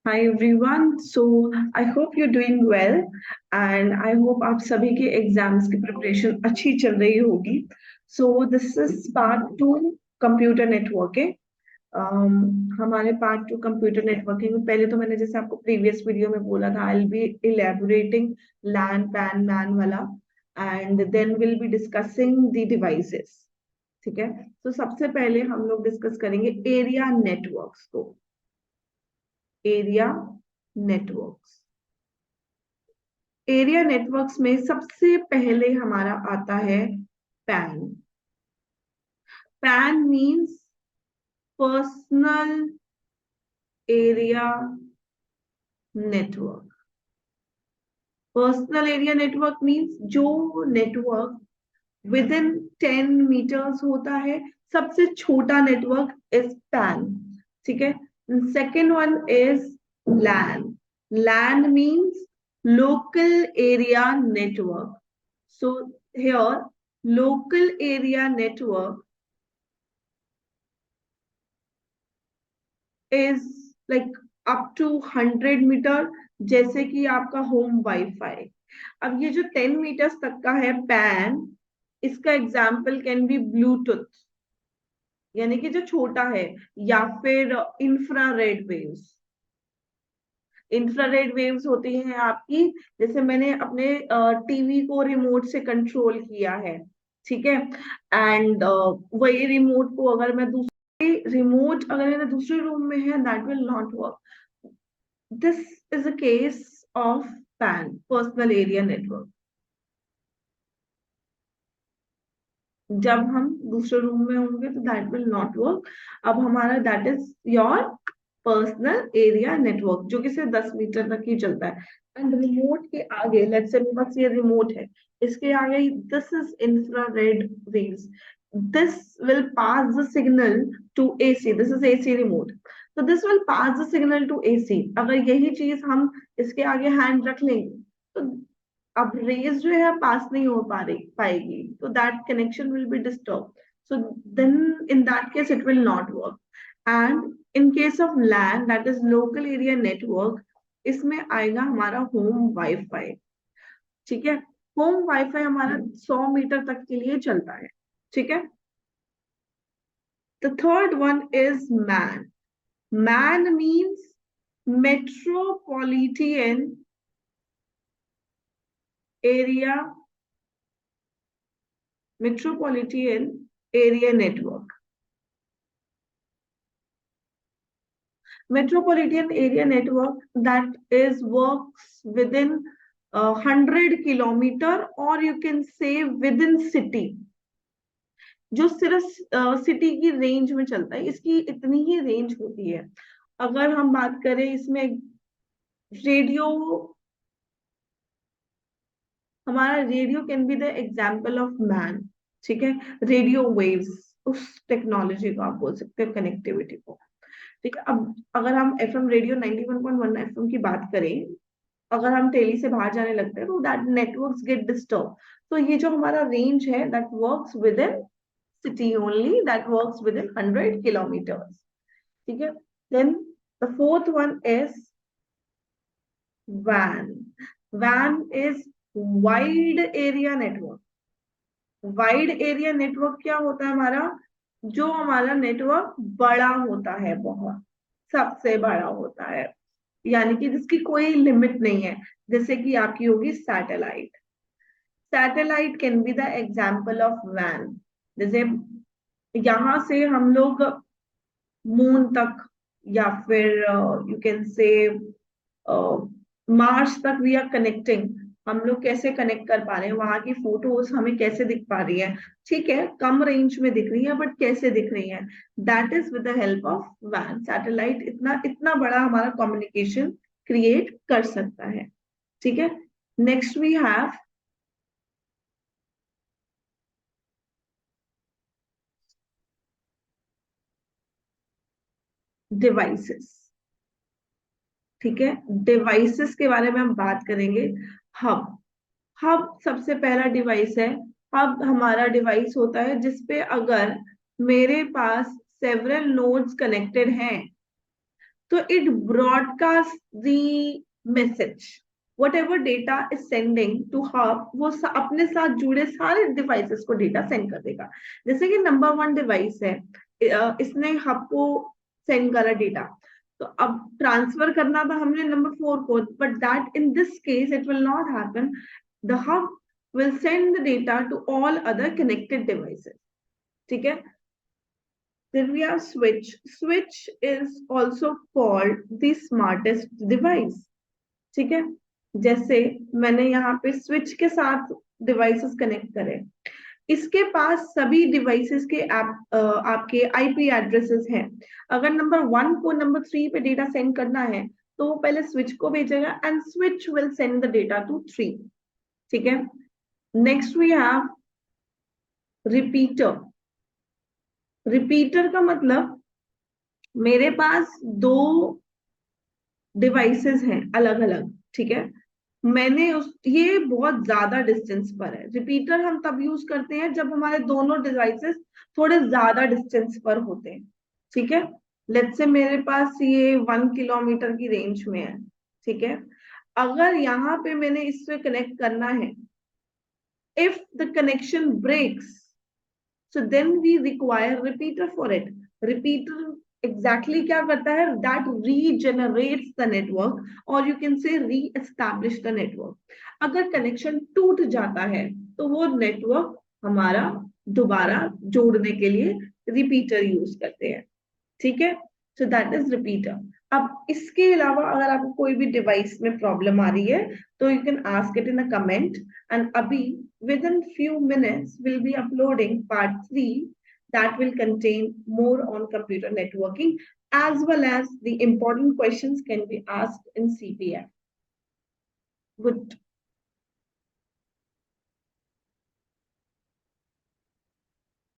Hi everyone. I hope you're doing well and I hope आप सभी के exams की प्रिपरेशन अच्छी चल रही होगी. This is part 2 computer networking. हमारे पार्ट 2 कंप्यूटर नेटवर्किंग में पहले तो मैंने जैसे आपको प्रीवियस वीडियो में बोला था I will be elaborating LAN PAN MAN वाला and then will be discussing the devices. ठीक है. तो सबसे पहले हम लोग डिस्कस करेंगे एरिया नेटवर्क्स को. Area networks. एरिया नेटवर्क्स में सबसे पहले हमारा आता है PAN. PAN means personal area network. Personal area network means जो नेटवर्क विद इन 10 मीटर्स होता है. सबसे छोटा नेटवर्क इज पैन. ठीक है. Second one is LAN. LAN means local area network. So here local area network is like up to 100 metre. जैसे कि आपका होम वाईफाई. अब ये जो 10 मीटर्स तक का है पैन, इसका एग्जाम्पल कैन बी ब्लूटूथ यानी कि जो छोटा है, या फिर इंफ्रारेड वेव्स. इंफ्रारेड वेव्स होती हैं आपकी, जैसे मैंने अपने टीवी को रिमोट से कंट्रोल किया है. ठीक है. एंड वही रिमोट को अगर मैं दूसरे रिमोट अगर मेरे दूसरे रूम में है, that will not work. This is a case of pan, personal area network. जब हम दूसरे रूम में होंगे तो दैट विल नॉट वर्क. अब हमारा that is your personal area network, जो कि सिर्फ 10 मीटर तक ही चलता है. एंड रिमोट के आगे, लेट्स से मेरे पास ये रिमोट है, इसके आगे this is infrared waves. This will pass the signal to AC. This is AC remote. तो this will pass the signal to AC. अगर यही चीज हम इसके आगे हैंड रख लेंगे तो अब रेज जो है पास नहीं हो पाएगी, तो that connection will be disturb. So then in that case it will not work. And in case of LAN, that is local area network, इसमें आएगा हमारा होम वाईफाई. ठीक है. होम वाईफाई हमारा 100 मीटर तक के लिए चलता है. ठीक है. The third one is man. Man means metropolitan area network. Metropolitan area network that is works within 100 kilometer, or you can say within city. जो सिर्फ सिटी की रेंज में चलता है, इसकी इतनी ही रेंज होती है. अगर हम बात करें इसमें रेडियो, हमारा radio can be the example of man. ठीक है. रेडियो वेव्स, उस टेक्नोलॉजी को आप बोल सकते हैं, कनेक्टिविटी को. ठीक है. अब अगर हम एफएम रेडियो 91.1 एफएम की बात करें, अगर हम टेली से बाहर जाने लगते हैं तो दैट नेटवर्क्स गेट डिस्टर्ब. तो ये जो हमारा रेंज है, that works with in city only, that works with in 100 kilometres. ठीक है. Then the fourth one is when. Van is wide area network. Wide area network क्या होता है हमारा? जो हमारा नेटवर्क बड़ा होता है, बहुत सबसे बड़ा होता है, यानी कि जिसकी कोई लिमिट नहीं है. जैसे कि आपकी होगी satellite. Satellite can be the example of वैन. जैसे यहां से हम लोग मून तक, या फिर यू कैन से मार्स तक वी आर कनेक्टिंग. हम लोग कैसे कनेक्ट कर पा रहे हैं, वहां की फोटोज हमें कैसे दिख पा रही है. ठीक है, कम रेंज में दिख रही है, बट कैसे दिख रही है, that is with the help of वैन. सैटेलाइट इतना इतना बड़ा हमारा कम्युनिकेशन क्रिएट कर सकता है. ठीक है. Next we have devices. ठीक है. डिवाइसेस के बारे में हम बात करेंगे. हब. हब सबसे पहला डिवाइस है. हब हमारा डिवाइस होता है जिसपे अगर मेरे पास सेवरल नोड्स कनेक्टेड हैं, तो it broadcasts the message, whatever data is sending to hub, वो अपने साथ जुड़े सारे डिवाइसेस को डेटा सेंड कर देगा। जैसे कि नंबर 1 डिवाइस है, इसने हब को सेंड करा डेटा, तो अब ट्रांसफर करना था हमने नंबर 4 को, but that in this case it will not happen. The hub will send the data to all other connected devices. ठीक है? Then we have switch. Switch is also called the smartest device. ठीक है? जैसे मैंने यहाँ पे switch के साथ डिवाइसेस कनेक्ट करे, इसके पास सभी डिवाइसेस के आपके आईपी एड्रेसेस हैं। अगर नंबर 1 को नंबर 3 पे डेटा सेंड करना है तो वो पहले स्विच को भेजेगा and switch will send the data to 3। ठीक है? Next we have repeater. Repeater का मतलब मेरे पास 2 डिवाइसेस हैं अलग अलग। ठीक है? मैंने ये बहुत ज्यादा डिस्टेंस पर है। रिपीटर हम तब यूज करते हैं जब हमारे दोनों डिवाइसेस थोड़े ज्यादा डिस्टेंस पर होते हैं। ठीक है? लेट्स से मेरे पास ये 1 किलोमीटर की रेंज में है। ठीक है? अगर यहाँ पे मैंने इससे कनेक्ट करना है, if the connection breaks, so then we require repeater for it. Repeater exactly क्या करता है? That regenerates the network, or you can say re-establish the network. अगर कनेक्शन टूट जाता है तो वो नेटवर्क हमारा दोबारा जोड़ने के लिए रिपीटर यूज करते हैं। ठीक है? So that is repeater. अब इसके अलावा अगर आपको कोई भी डिवाइस में प्रॉब्लम आ रही है तो you can ask it in a comment, and अभी within few minutes we'll be uploading part 3 that will contain more on computer networking, as well as the important questions can be asked in CPF. Good.